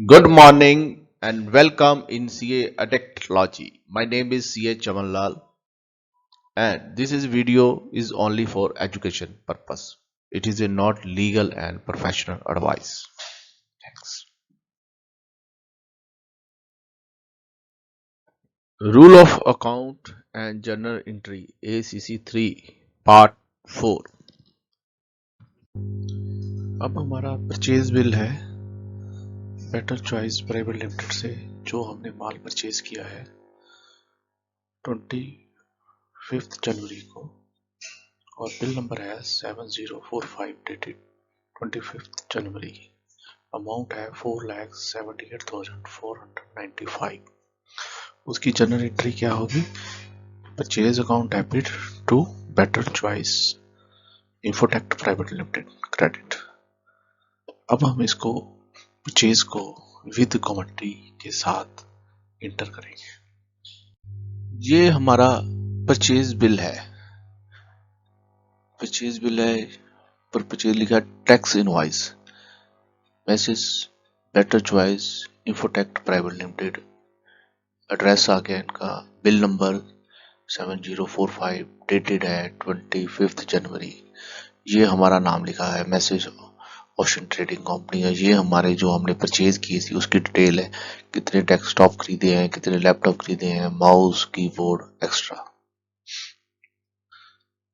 Good morning and welcome in CA Addictology. My name is CA Chamanlal and this is video is only for education purpose. It is a not legal and professional advice. Thanks. Rule of account and journal entry ACC 3 Part 4. अब हमारा purchase bill है better choice private limited से जो हमने माल purchase किया है 25 जनवरी को और बिल नंबर है 7045 डेटेड 25 जनवरी। अमाउंट है 4,78,495। उसकी जनरल एंट्री क्या होगी? Purchase account debit to Better choice infotech private Limited credit. अब हम इसको परचेज को विद कॉमेंट्री के साथ इंटर करेंगे। ये हमारा परचेज बिल है। परचेज बिल है पर परचेज लिखा tax invoice message better choice infotech private limited. Address आ गया इनका, बिल नंबर 7045 डेटेड है 25 जनवरी। ये हमारा नाम लिखा है, मैसेज ओशन ट्रेडिंग कंपनी है। ये हमारे जो हमने परचेज की थी उसकी डिटेल है, कितने डेस्कटॉप खरीदे हैं, कितने लैपटॉप खरीदे हैं, माउस कीबोर्ड एक्स्ट्रा।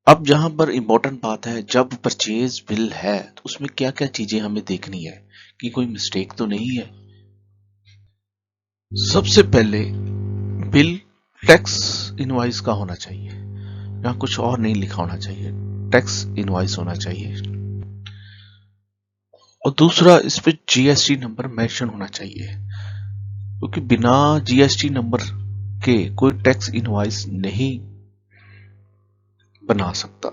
अब जहां पर इम्पोर्टेंट बात है, जब परचेज बिल है तो उसमें क्या क्या चीजें हमें देखनी है कि कोई मिस्टेक तो नहीं है। सबसे पहले बिल टैक्स इनवॉइस का होना चाहिए, यहाँ कुछ और नहीं लिखा होना चाहिए, टैक्स इनवॉइस होना चाहिए। और दूसरा, इस पे जीएसटी नंबर मेंशन होना चाहिए, क्योंकि बिना जीएसटी नंबर के कोई टैक्स इनवॉइस नहीं बना सकता।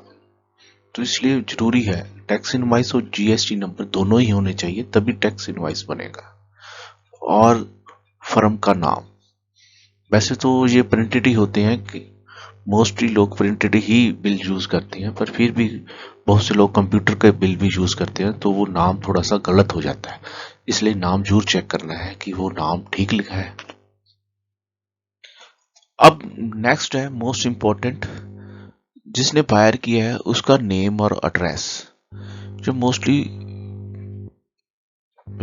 तो इसलिए जरूरी है टैक्स इनवॉइस और जीएसटी नंबर दोनों ही होने चाहिए, तभी टैक्स इनवॉइस बनेगा। और फर्म का नाम, वैसे तो ये प्रिंटेड ही होते हैं कि मोस्टली लोग प्रिंटेड ही बिल यूज करते हैं, पर फिर भी बहुत से लोग कंप्यूटर के बिल भी यूज करते हैं तो वो नाम थोड़ा सा गलत हो जाता है, इसलिए नाम जरूर चेक करना है कि वो नाम ठीक लिखा है। अब नेक्स्ट है मोस्ट इंपॉर्टेंट, जिसने बायर किया है उसका नेम और एड्रेस, जो मोस्टली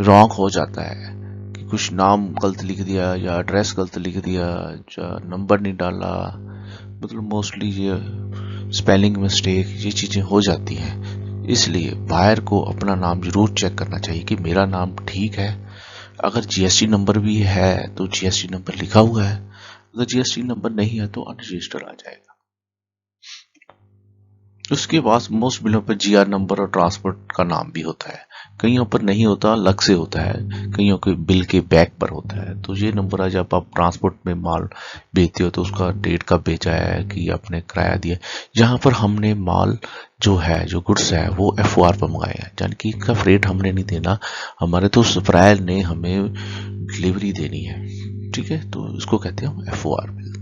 रॉन्ग हो जाता है कि कुछ नाम गलत लिख दिया या एड्रेस गलत लिख दिया या नंबर नहीं डाला, मतलब मोस्टली ये स्पेलिंग मिस्टेक ये चीजें हो जाती हैं। इसलिए बायर को अपना नाम जरूर चेक करना चाहिए कि मेरा नाम ठीक है। अगर जीएसटी नंबर भी है तो जीएसटी नंबर लिखा हुआ है, अगर जीएसटी नंबर नहीं है तो अनरजिस्टर्ड आ जाएगा। उसके बाद मोस्ट बिलों पर जीआर नंबर और ट्रांसपोर्ट का नाम भी होता है, कईयों पर नहीं होता, अलग से होता है, कईयों के बिल के बैक पर होता है। तो ये नंबर है, जब आप ट्रांसपोर्ट में माल बेचते हो तो उसका डेट कब बेचा है कि आपने किराया दिया। यहाँ पर हमने माल जो है, जो गुड्स है, वो एफओआर पर मंगाया है, यानी कि इसका फ्रेट हमने नहीं देना, हमारे तो सप्लायर ने हमें डिलीवरी देनी है, ठीक है। तो इसको कहते हैं हम एफओआर बिल।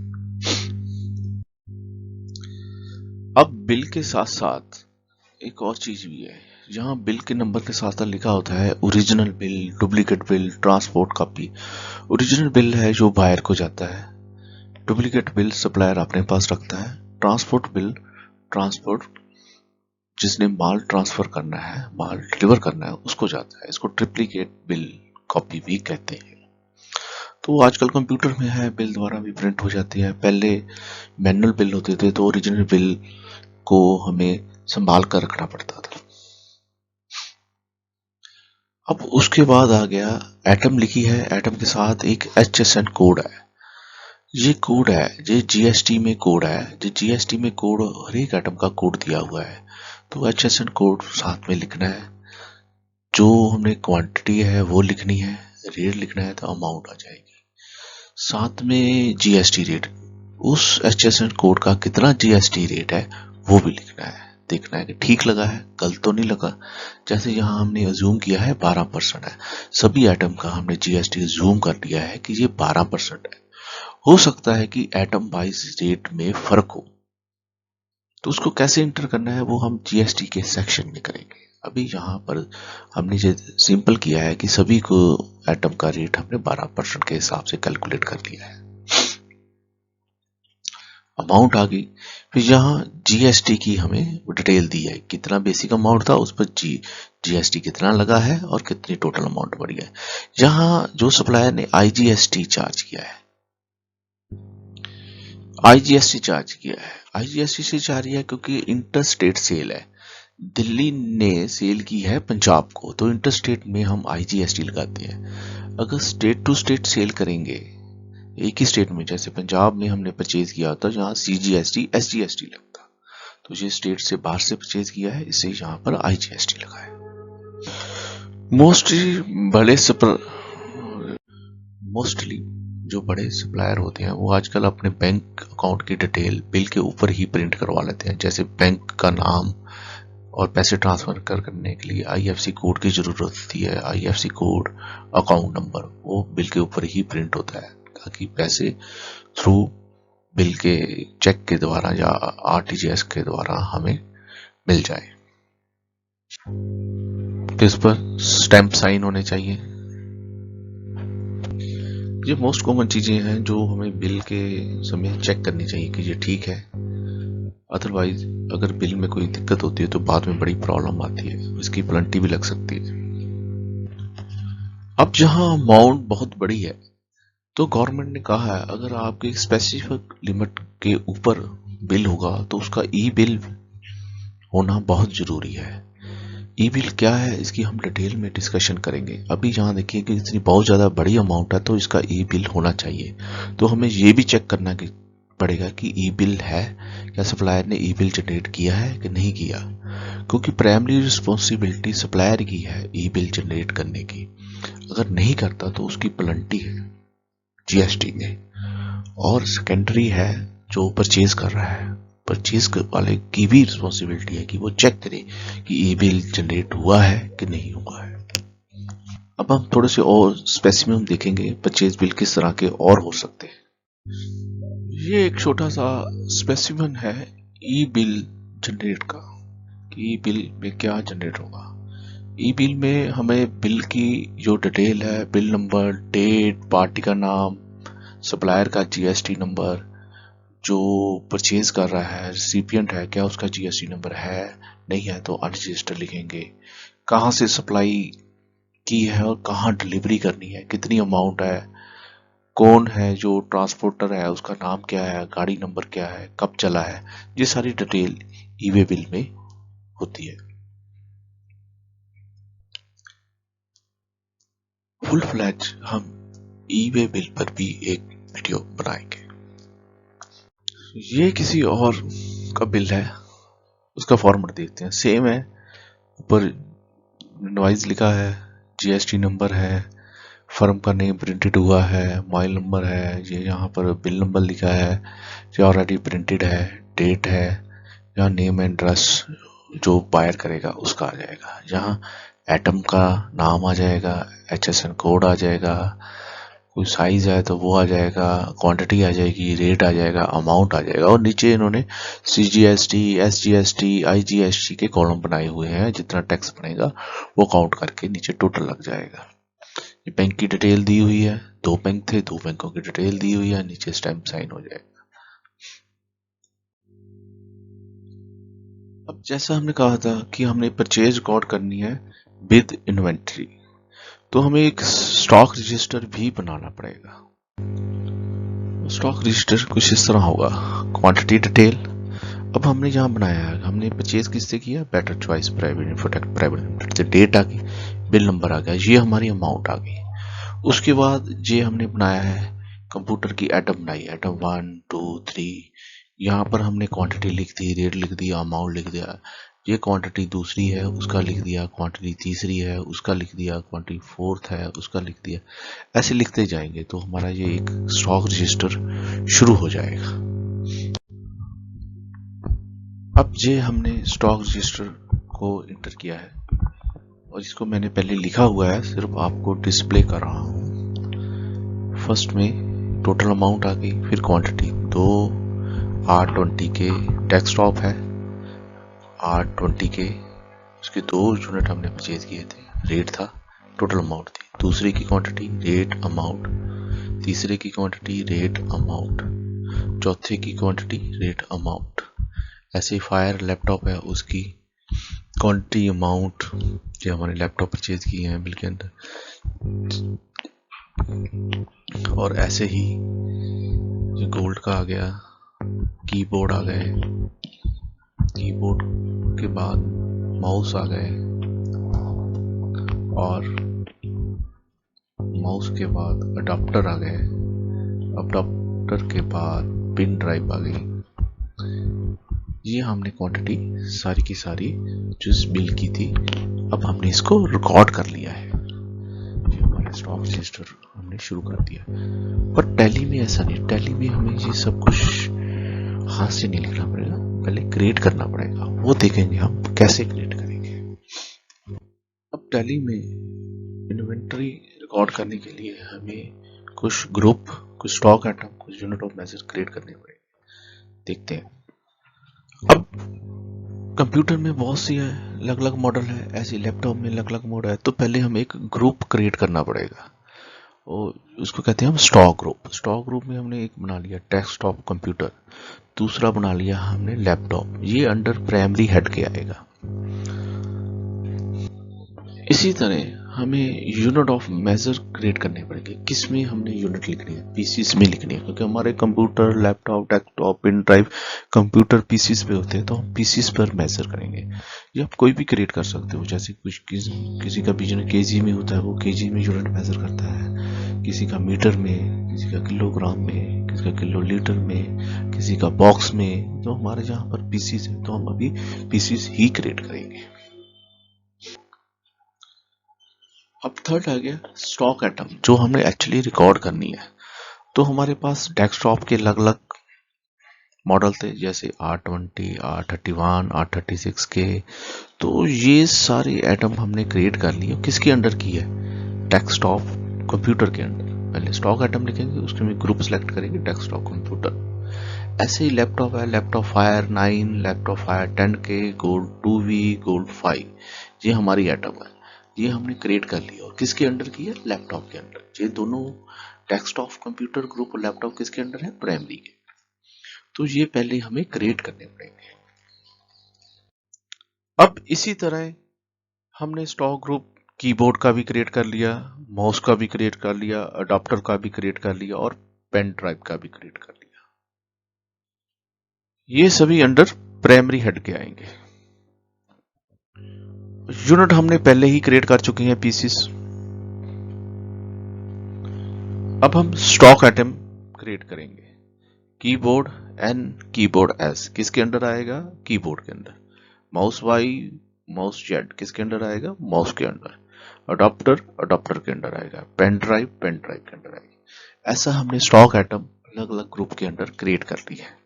अब बिल के साथ साथ एक और चीज भी है, जहां बिल के नंबर के साथ लिखा होता है original bill, duplicate bill, transport copy. Original bill है जो बायर को जाता है, डुप्लीकेट बिल सप्लायर अपने पास रखता है, ट्रांसपोर्ट बिल ट्रांसपोर्ट जिसने माल ट्रांसफर करना है, माल डिलीवर करना है, उसको जाता है। इसको ट्रिप्लीकेट बिल कॉपी भी कहते हैं। तो आजकल कंप्यूटर में है, बिल द्वारा भी प्रिंट हो जाती है। पहले मैनुअल बिल होते थे तो ओरिजिनल बिल को हमें संभाल कर रखना पड़ता था। अब उसके बाद आ गया एटम लिखी है, एटम के साथ एक HSN कोड है। ये कोड है, ये जीएसटी में कोड है, जो जीएसटी में कोड हर एक एटम का कोड दिया हुआ है, तो HSN कोड साथ में लिखना है। जो हमने क्वांटिटी है वो लिखनी है, रेट लिखना है तो अमाउंट आ जाएगी, साथ में जीएसटी रेट, उस HSN कोड का कितना जीएसटी रेट है वो भी लिखना है, देखना है कि ठीक लगा है, गलत तो नहीं लगा। जैसे यहाँ हमने अज्यूम किया है 12% है, सभी आइटम का हमने जीएसटी अज्यूम कर लिया है कि ये 12% है। हो सकता है कि आइटम वाइज रेट में फर्क हो, तो उसको कैसे इंटर करना है वो हम जीएसटी के सेक्शन में करेंगे। अभी यहाँ पर हमने जो सिंपल किया है कि सभी को एटम का रेट हमने 12% के हिसाब से कैलकुलेट कर लिया है। अमाउंट आ गई। फिर यहाँ जीएसटी की हमें डिटेल दी है, कितना बेसिक अमाउंट था, उस पर जीएसटी कितना लगा है और कितनी टोटल अमाउंट बढ़ी है। यहाँ जो सप्लायर ने आईजीएसटी चार्ज किया है, आईजीएसटी से चार्ज किया क्योंकि इंटर स्टेट सेल है। दिल्ली ने सेल की है पंजाब को, तो इंटर स्टेट में हम आईजीएसटी लगाते हैं। अगर स्टेट टू स्टेट सेल करेंगे एक ही स्टेट में, जैसे पंजाब में हमने परचेज किया होता, यहाँ सीजीएसटी एसजीएसटी लगता, तो ये स्टेट से बाहर से परचेज किया है, इससे यहाँ पर आईजीएसटी लगा है। मोस्टली जो बड़े सप्लायर होते हैं वो आजकल अपने बैंक अकाउंट की डिटेल बिल के ऊपर ही प्रिंट करवा लेते हैं। जैसे बैंक का नाम और पैसे ट्रांसफर करने के लिए आईएफसी कोड की जरूरत होती है। आईएफसी कोड, अकाउंट नंबर, वो बिल के ऊपर ही प्रिंट होता है, ताकि पैसे थ्रू बिल के चेक के द्वारा या आरटीजीएस के द्वारा हमें मिल जाए। तो इस पर स्टैंप साइन होने चाहिए। ये मोस्ट कॉमन चीजें हैं जो हमें बिल के समय चेक करनी चाहिए कि ये ठीक है। अदरवाइज अगर बिल में कोई दिक्कत होती है तो बाद में bड़ी प्रॉब्लम आती है, इसकी पेनल्टी भी लग सकती है। अब जहां अमाउंट बहुत बड़ी है तो गवर्नमेंट ने कहा है अगर आपके स्पेसिफिक लिमिट के ऊपर बिल होगा तो उसका ई बिल होना बहुत जरूरी है। ई बिल क्या है इसकी हम डिटेल में डिस्कशन करेंगे। अभी यहाँ देखिए कि इतनी बहुत ज्यादा बड़ी अमाउंट है तो इसका ई बिल होना चाहिए। तो हमें ये भी चेक करना पड़ेगा कि ई बिल है, क्या सप्लायर ने ई बिल जनरेट किया है कि नहीं किया, क्योंकि प्राइमरी रिस्पॉन्सिबिलिटी सप्लायर की है ई बिल जनरेट करने की। अगर नहीं करता तो उसकी पेनल्टी है जीएसटी में, और सेकेंडरी है जो परचेज कर रहा है, परचेज वाले की भी रिस्पॉन्सिबिलिटी है कि वो चेक करे कि ई बिल जनरेट हुआ है कि नहीं हुआ है। अब हम थोड़े से और स्पेसिफिक देखेंगे परचेज बिल किस तरह के और हो सकते हैं। ये एक छोटा सा स्पेसिफिक है ई बिल जनरेट का, कि ई बिल में क्या जनरेट होगा। ई बिल में हमें बिल की जो डिटेल है, बिल नंबर, डेट, पार्टी का नाम, सप्लायर का जीएसटी नंबर, जो परचेज कर रहा है रिसिपिएंट है क्या उसका जीएसटी नंबर है, नहीं है तो अनरजिस्टर लिखेंगे, कहाँ से सप्लाई की है और कहाँ डिलीवरी करनी है, कितनी अमाउंट है, कौन है जो ट्रांसपोर्टर है उसका नाम क्या है, गाड़ी नंबर क्या है, कब चला है, ये सारी डिटेल ई वे बिल में होती है। फुल फ्लैज हम ई वे बिल पर भी एक वीडियो बनाएंगे। ये किसी और का बिल है, उसका फॉर्मेट देखते हैं। सेम है, ऊपर इनवॉइस लिखा है, जीएसटी नंबर है, फर्म का नेम प्रिंटेड हुआ है, मोबाइल नंबर है, ये यहाँ पर बिल नंबर लिखा है, ये ऑलरेडी प्रिंटेड है, डेट है, यहाँ नेम एंड एड्रेस जो बायर करेगा उसका आ जाएगा, यहाँ एटम का नाम आ जाएगा, HSN कोड आ जाएगा, कोई साइज है तो वो आ जाएगा, क्वांटिटी आ जाएगी, रेट आ जाएगा, अमाउंट आ जाएगा, और नीचे इन्होंने सीजीएसटी, एसजीएसटी, आईजीएसटी के कॉलम बनाए हुए हैं। जितना टैक्स बनेगा वो काउंट करके नीचे टोटल लग जाएगा। ये बैंक की डिटेल दी हुई है, 2 बैंक थे, 2 बैंकों की डिटेल दी हुई है, नीचे स्टैंप साइन हो जाएगा। अब जैसा हमने कहा था कि हमने परचेज रिकॉर्ड करनी है विद इन्वेंट्री, तो हमें एक स्टॉक रजिस्टर भी बनाना पड़ेगा। स्टॉक रजिस्टर कुछ इस तरह होगा, क्वांटिटी डिटेल। अब हमने जहां बनाया है, हमने परचेज किससे किया, better choice private infotech private limited से, डेट आ गई, बिल नंबर आ गया, ये हमारी अमाउंट आ गई। उसके बाद ये हमने बनाया है कंप्यूटर की एटम बनाई, एटम 1 2 3, यहाँ पर हमने क्वांटिटी लिख दी, रेट लिख दिया, अमाउंट लिख दिया, ये क्वांटिटी दूसरी है उसका लिख दिया, क्वांटिटी तीसरी है उसका लिख दिया, क्वांटिटी फोर्थ है उसका लिख दिया। ऐसे लिखते जाएंगे तो हमारा ये एक स्टॉक रजिस्टर शुरू हो जाएगा। अब ये हमने स्टॉक रजिस्टर को इंटर किया है और इसको मैंने पहले लिखा हुआ है, सिर्फ आपको डिस्प्ले कर रहा हूँ। फर्स्ट में टोटल अमाउंट आ गई, फिर क्वांटिटी 2 R20 के डेस्कटॉप है, R20 के उसके 2 यूनिट हमने परचेज किए थे, रेट था, टोटल अमाउंट थी। दूसरे की क्वांटिटी रेट अमाउंट, तीसरे की क्वांटिटी रेट अमाउंट, चौथे की क्वांटिटी रेट अमाउंट। ऐसे फायर लैपटॉप है उसकी क्वांटिटी अमाउंट जो हमारे लैपटॉप परचेज किए हैं बिल के अंदर। और ऐसे ही जो गोल्ड का आ गया, कीबोर्ड आ गए, कीबोर्ड के बाद माउस आ गए, और माउस के बाद अडाप्टर आ गए, अडाप्टर के बाद पिन ड्राइव आ गई। ये हमने क्वांटिटी सारी की सारी जो इस बिल की थी, अब हमने इसको रिकॉर्ड कर लिया है। ये हमारा स्टॉक रजिस्टर हमने शुरू कर दिया। पर टैली में ऐसा नहीं, टैली में हमें ये सब कुछ हाथ से नहीं लिखना पड़ेगा, पहले क्रिएट करना पड़ेगा। वो देखेंगे हम कैसे क्रिएट करेंगे। अब टैली में इन्वेंटरी रिकॉर्ड करने के लिए हमें कुछ ग्रुप, कुछ स्टॉक आइटम, कुछ यूनिट ऑफ मेजर क्रिएट करने पड़ेंगे। देखते हैं। अब कंप्यूटर में बहुत सी अलग अलग मॉडल है, ऐसे लैपटॉप में अलग अलग मॉडल है, तो पहले हमें एक ग्रुप क्रिएट करना पड़ेगा और उसको कहते हैं हम स्टॉक ग्रुप। स्टॉक ग्रुप में हमने एक बना लिया डेस्कटॉप कंप्यूटर, दूसरा बना लिया हमने लैपटॉप, ये अंडर प्राइमरी हेड के आएगा। इसी तरह हमें यूनिट ऑफ मेजर क्रिएट करने पड़ेंगे। किस में हमने यूनिट लिखनी है? पीसीस में लिखनी है, क्योंकि हमारे computer, laptop, desktop, pin drive computer PCs पे होते हैं, तो हम पीसीस पर मेजर करेंगे। ये आप कोई भी क्रिएट कर सकते हो, जैसे कुछ किसी का बिजनेस केजी में होता है, वो केजी में यूनिट मेजर करता है, किसी का मीटर में, किसी का किलोग्राम में, किसी का किलो लीटर में, किसी का बॉक्स में। तो हमारे जहाँ पर पीसीस है तो हम अभी पीसीस ही क्रिएट करेंगे। अब थर्ड आ गया स्टॉक आइटम, जो हमें एक्चुअली रिकॉर्ड करनी है। तो हमारे पास डेस्कटॉप के अलग अलग मॉडल थे, जैसे R20, R31, R36 के। तो ये सारे आइटम हमने क्रिएट कर लिए। किसके अंडर की है? डेस्कटॉप कंप्यूटर के अंडर। पहले स्टॉक आइटम लिखेंगे, उसके में ग्रुप सेलेक्ट करेंगे डेस्कटॉप कंप्यूटर। ऐसे ही लैपटॉप है, laptop fire 9, laptop fire 10K, gold 2V, gold 5, ये हमारी आइटम है। ये हमने क्रिएट कर लिया। और किसके अंडर की है? लैपटॉप के अंडर। ये दोनों डेस्कटॉप कंप्यूटर ग्रुप और लैपटॉप किसके अंडर है? प्राइमरी के। तो ये पहले हमें क्रिएट करने पड़ेंगे। अब इसी तरह हमने स्टॉक ग्रुप कीबोर्ड का भी क्रिएट कर लिया, माउस का भी क्रिएट कर लिया, अडाप्टर का भी क्रिएट कर लिया, और पेन ड्राइव का भी क्रिएट कर लिया। ये सभी अंडर प्राइमरी हेड के आएंगे। यूनिट हमने पहले ही क्रिएट कर चुके हैं पीसीस। अब हम स्टॉक आइटम क्रिएट करेंगे। कीबोर्ड N, कीबोर्ड S किसके अंडर आएगा? कीबोर्ड के अंदर। माउस Y, माउस Z किसके अंडर आएगा? माउस के अंदर। अडाप्टर, अडाप्टर के अंदर आएगा। पेन ड्राइव के अंदर आएगा। ऐसा हमने स्टॉक आइटम अलग अलग ग्रुप के अंदर क्रिएट कर ली है।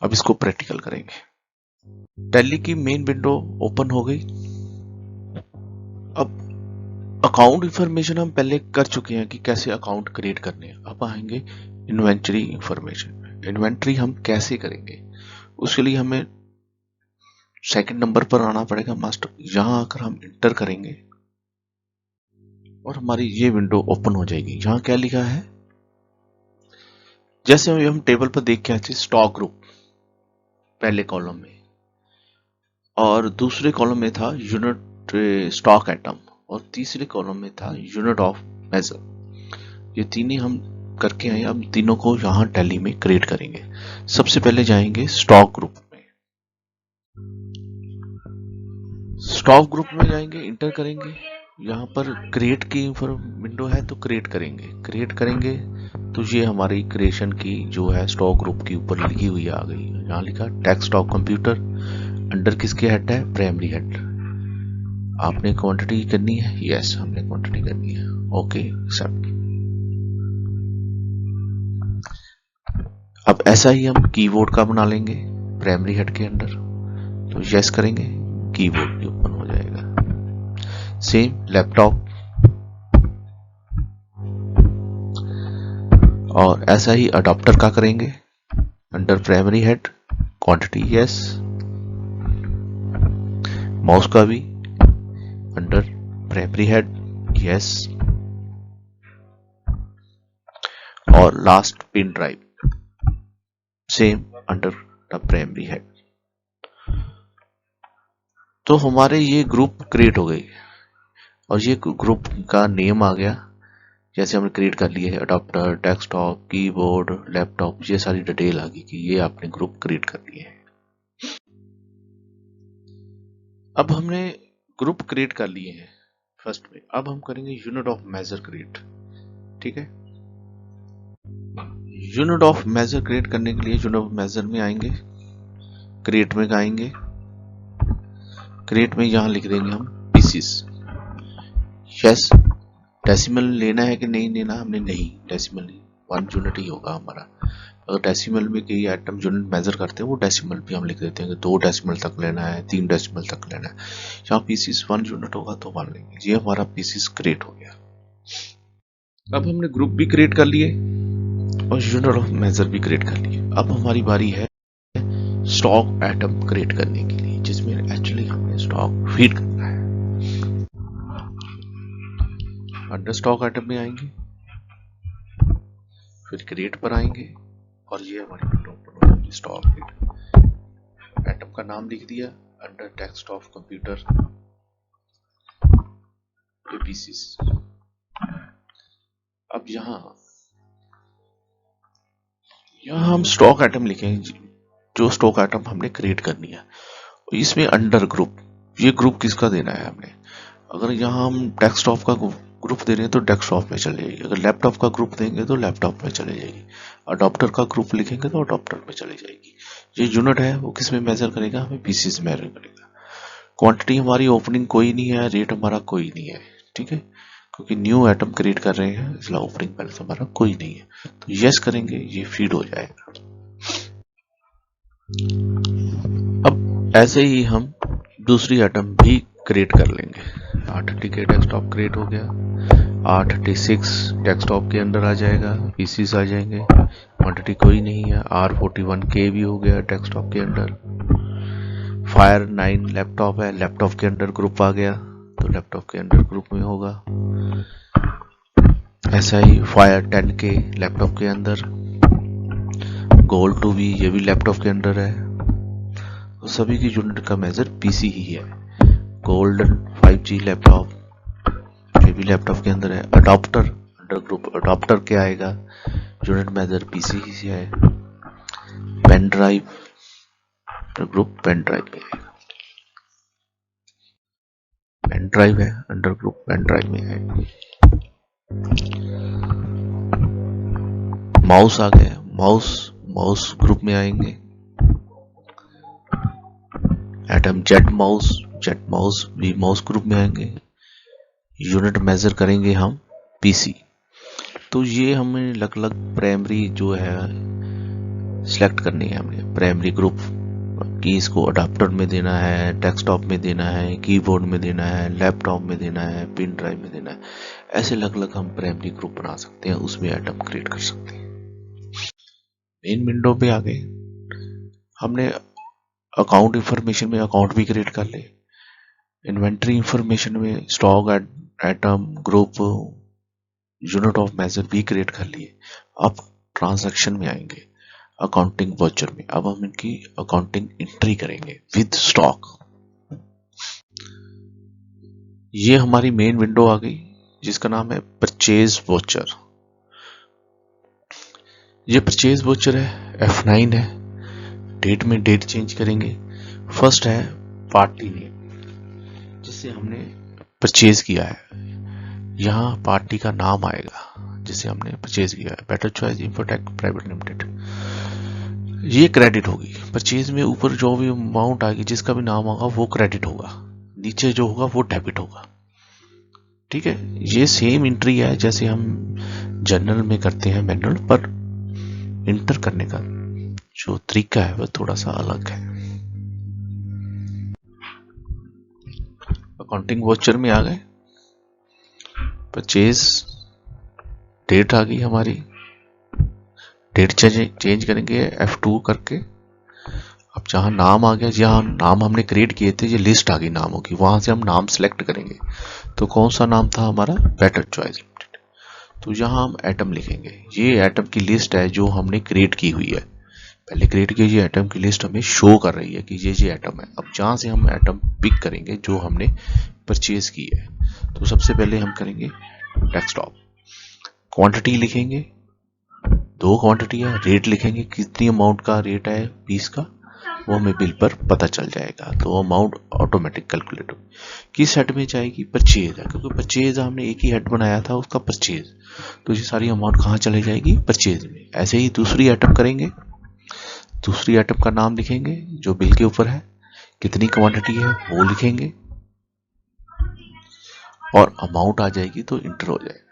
अब इसको प्रैक्टिकल करेंगे। टैली की मेन विंडो ओपन हो गई। अब अकाउंट इंफॉर्मेशन हम पहले कर चुके हैं कि कैसे अकाउंट क्रिएट करने हैं। अब आएंगे इन्वेंटरी इंफॉर्मेशन। इन्वेंटरी हम कैसे करेंगे? उसके लिए हमें सेकंड नंबर पर आना पड़ेगा मास्टर। यहां आकर हम इंटर करेंगे और हमारी ये विंडो ओपन हो जाएगी। यहां क्या लिखा है? जैसे हम टेबल पर देख के आए थे, स्टॉक ग्रुप पहले कॉलम में, और दूसरे कॉलम में था यूनिट स्टॉक आइटम, और तीसरे कॉलम में था यूनिट ऑफ मेजर। ये तीनों हम करके आए। अब तीनों को यहां टैली में क्रिएट करेंगे। सबसे पहले जाएंगे स्टॉक ग्रुप में। स्टॉक ग्रुप में जाएंगे, इंटर करेंगे। यहाँ पर क्रिएट की विंडो है तो क्रिएट करेंगे तो ये हमारी क्रिएशन की जो है स्टॉक ग्रुप के ऊपर लिखी हुई आ गई। यहाँ लिखा डेस्कटॉप कंप्यूटर, अंडर किसके हेड है? Primary head. आपने क्वांटिटी करनी है? यस, हमने क्वांटिटी करनी है। Okay, accept. अब ऐसा ही हम कीबोर्ड का बना लेंगे प्राइमरी हेड के अंदर। तो यस करेंगे, कीबोर्ड भी ओपन हो जाएगा। सेम लैपटॉप, और ऐसा ही अडॉप्टर का करेंगे under primary head, quantity yes. Mouse का भी अंडर प्राइमरी हेड, यस, और last pin drive same under the primary head. तो हमारे ये ग्रुप क्रिएट हो गई और ये ग्रुप का नेम आ गया, जैसे हमने क्रिएट कर लिए है अडॉप्टर, डेस्कटॉप, कीबोर्ड, लैपटॉप, ये सारी डिटेल आ गई कि ये आपने ग्रुप क्रिएट कर लिए हैं। अब हमने ग्रुप क्रिएट कर लिए हैं फर्स्ट में, अब हम करेंगे यूनिट ऑफ मेजर क्रिएट। ठीक है, यूनिट ऑफ मेजर क्रिएट करने के लिए यूनिट ऑफ मेजर में आएंगे, क्रिएट में आएंगे, क्रिएट में यहां लिख देंगे हम पीसीस। यस, डेसिमल लेना है कि नहीं लेना, हमने नहीं, डेसिमल नहीं, 1 यूनिट ही होगा हमारा। अगर डेसिमल में कई आइटम यूनिट मेजर करते हैं वो डेसिमल भी हम लिख देते हैं कि 2 डेसिमल तक लेना है, 3 डेसिमल तक लेना है। यहाँ पीसीस 1 यूनिट होगा तो 1 लेंगे। ये हमारा पीसीस क्रिएट हो गया। अब हमने ग्रुप भी क्रिएट कर लिए और यूनिट ऑफ मेजर भी क्रिएट कर लिए। अब हमारी बारी है स्टॉक आइटम क्रिएट करने के लिए, जिसमें एक्चुअली हमने स्टॉक फीड करना है। अंडर स्टॉक आइटम में आएंगे, फिर क्रिएट पर आएंगे और ये हमारी विंडो ओपन होगी। स्टॉक आइटम का नाम लिख दिया, अंडर डेस्कटॉप कंप्यूटर पीसीस। अब यहाँ हम स्टॉक आइटम लिखेंगे, जो स्टॉक आइटम हमने क्रिएट करनी है। इसमें अंडर ग्रुप, ये ग्रुप किसका देना है हमने। अगर यहाँ हम डेस्कटॉप का ग्रुप दे रहे हैं तो डेस्कटॉप में चले जाएगी, अगर लैपटॉप का ग्रुप देंगे तो लैपटॉप में चले जाएगी, अडॉप्टर का ग्रुप लिखेंगे तो अडॉप्टर में चले जाएगी। ये यूनिट है वो किस में मेजर करेगा, हमें पीसीस में मेजर करेगा। क्वांटिटी हमारी ओपनिंग कोई नहीं है, रेट हमारा कोई नहीं है। ठीक है, क्योंकि न्यू आइटम क्रिएट कर रहे हैं इसलिए ओपनिंग बैलेंस हमारा कोई नहीं है, तो यस करेंगे, ये फीड हो जाएगा। अब ऐसे ही हम दूसरी आइटम भी क्रिएट कर लेंगे। 830 डेस्कटॉप क्रिएट हो गया, 836 डेस्कटॉप के अंदर आ जाएगा, पीसीस आ जाएंगे, क्वांटिटी कोई नहीं है। R41K भी हो गया डेस्कटॉप के अंदर। फायर 9 लैपटॉप है, लैपटॉप के अंदर ग्रुप आ गया तो लैपटॉप के अंदर ग्रुप में होगा। ऐसा ही फायर 10K लैपटॉप के अंदर, गोल्ड 2 भी, ये भी लैपटॉप के अंदर है। तो सभी की यूनिट का मेजर पीसी ही है। गोल्डन 5G लैपटॉप, ये भी लैपटॉप के अंदर है। अडॉप्टर अंडर ग्रुप, अडॉप्टर क्या आएगा, यूनिट मेजर पीसी ही से है। Pen drive group, pen drive में आएगा। पेन ड्राइव है अंडर ग्रुप, पेन ड्राइव में आएगा। माउस आ गया, माउस ग्रुप में आएंगे। एटम जेट माउस भी माउस ग्रुप में आएंगे। यूनिट मेजर करेंगे हम पीसी। तो ये हमें अलग प्राइमरी जो है सिलेक्ट करनी है हमने, प्राइमरी ग्रुप की इसको अडाप्टर में देना है, डेस्कटॉप में देना है, कीबोर्ड में देना है, लैपटॉप में देना है, पिन ड्राइव में देना है। ऐसे अलग हम प्राइमरी ग्रुप बना सकते हैं, उसमें आइटम क्रिएट कर सकते हैं। मेन विंडो पे आ गए, हमने अकाउंट इंफॉर्मेशन में अकाउंट भी क्रिएट कर ले, इन्वेंटरी इंफॉर्मेशन में stock item group unit of measure भी क्रिएट कर लिए। अब ट्रांजैक्शन में आएंगे, अकाउंटिंग वाउचर में। अब हम इनकी अकाउंटिंग एंट्री करेंगे विद स्टॉक। ये हमारी मेन विंडो आ गई जिसका नाम है परचेज वाउचर। ये परचेज वाउचर है, F9 है। डेट में डेट चेंज करेंगे। फर्स्ट है पार्टी नेम, जिससे हमने परचेज किया है। यहाँ पार्टी का नाम आएगा जिसे हमने परचेज किया है, better choice infotech private limited. ये क्रेडिट होगी। परचेज में ऊपर जो भी अमाउंट आएगी जिसका भी नाम होगा वो क्रेडिट होगा, नीचे जो होगा वो डेबिट होगा। ठीक है, ये सेम एंट्री है जैसे हम जनरल में करते हैं मैनुअल, पर इंटर करने का जो तरीका है वह थोड़ा सा अलग है। अकाउंटिंग वाउचर में आ गए, परचेज डेट आ गई हमारी, डेट चेंज करेंगे F2 करके। अब जहाँ नाम आ गया, जहाँ नाम हमने क्रिएट किए थे, ये लिस्ट आ गई नामों की, वहां से हम नाम सेलेक्ट करेंगे। तो कौन सा नाम था हमारा, बेटर चॉइस लिमिटेड। तो यहाँ हम एटम लिखेंगे। ये एटम की लिस्ट है जो हमने क्रिएट की हुई है, पहले क्रिएट की ये एटम की लिस्ट हमें शो कर रही है कि ये एटम है। अब जहाँ से हम एटम पिक करेंगे जो हमने परचेज की है, तो सबसे पहले हम करेंगे डेस्कटॉप, क्वांटिटी लिखेंगे, 2 क्वांटिटी है, रेट लिखेंगे, कितनी अमाउंट का रेट है पीस का, वो हमें बिल पर पता चल जाएगा। तो अमाउंट ऑटोमेटिक कैलकुलेट हो, किस हेड में जाएगी, परचेज है, क्योंकि परचेज हमने एक ही हेड बनाया था उसका परचेज, तो ये सारी अमाउंट कहाँ चले जाएगी, परचेज में। ऐसे ही दूसरी आइटम करेंगे, दूसरी आइटम का नाम लिखेंगे जो बिल के ऊपर है, कितनी क्वांटिटी है वो लिखेंगे, और अमाउंट आ जाएगी तो इंटर हो जाएगा।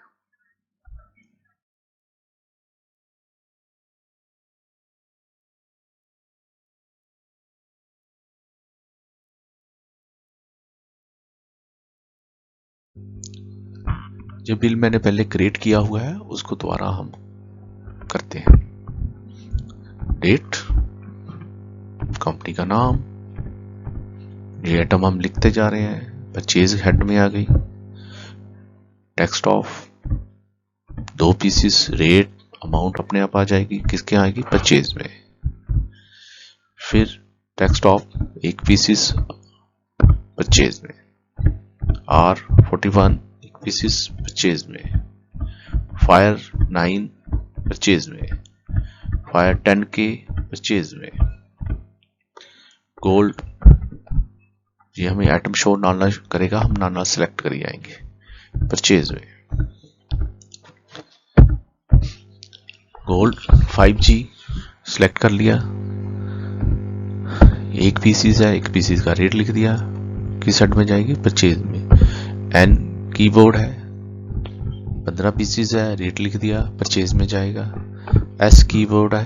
जो बिल मैंने पहले क्रिएट किया हुआ है उसको दोबारा हम करते हैं। डेट, कंपनी का नाम, ये आइटम हम लिखते जा रहे हैं, परचेज हेड में आ गई, text of, 2 pieces, rate, amount अपने आप आ जाएगी, किसके आएगी, परचेज में। फिर टेक्स्ट ऑफ 1 पीसेस परचेज में, R41 1 पीसेस परचेज में, फायर 9 परचेज में, फायर 10 के परचेज में, गोल्ड, ये हमें आइटम शो डालना करेगा, हम नाना सेलेक्ट कर जाएंगे परचेज में, गोल्ड 5G सेलेक्ट कर लिया, 1 पीसीस है, 1 पीसीस का रेट लिख दिया, किस सेट में जाएगी, परचेज में। एन कीबोर्ड है, 15 पीसीस है, रेट लिख दिया, परचेज में जाएगा। एस कीबोर्ड है,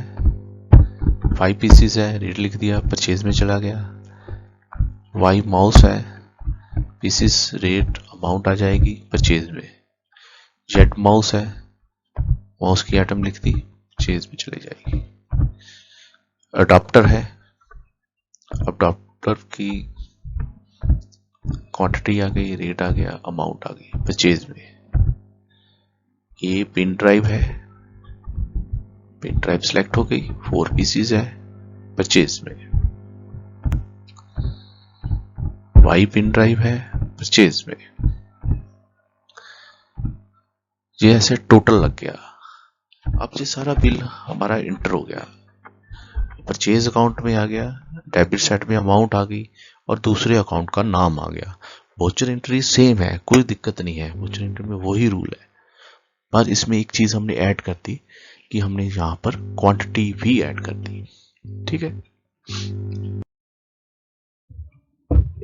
5 पीसीस है, रेट लिख दिया, परचेज में चला गया। वाई माउस है, पीसीस, रेट, अमाउंट आ जाएगी परचेज में। जेड माउस है, माउस की आइटम लिख दी, परचेज में चली जाएगी। अडाप्टर है, अडाप्टर की क्वांटिटी आ गई, रेट आ गया, अमाउंट आ गई परचेज में। ये पिन ड्राइव है, पिन ड्राइव सेलेक्ट हो गई, 4 पीसीस है, परचेज में। वाई पिन ड्राइव है, परचेज में। ये ऐसे टोटल लग गया। अब ये सारा बिल हमारा इंटर हो गया, परचेज अकाउंट में आ गया, डेबिट साइड में अमाउंट आ गई, और दूसरे अकाउंट का नाम आ गया। वोचर एंट्री सेम है, कोई दिक्कत नहीं है, वोचर एंट्री में वही रूल है, पर इसमें एक चीज हमने ऐड कर दी कि हमने यहाँ पर क्वांटिटी भी ऐड कर दी। ठीक है,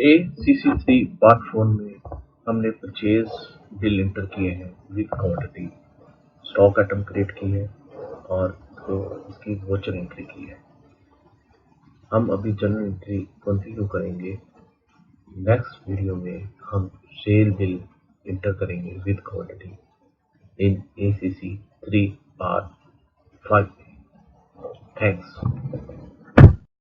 ACC3 पार्ट 4 में हमने परचेज बिल इंटर किए हैं with quantity, stock item create की है और तो इसकी वोचर एंट्री की है। हम अभी जर्नल एंट्री कंटिन्यू करेंगे। नेक्स्ट वीडियो में हम सेल बिल इंटर करेंगे with quantity in ACC3 part 5। Thanks.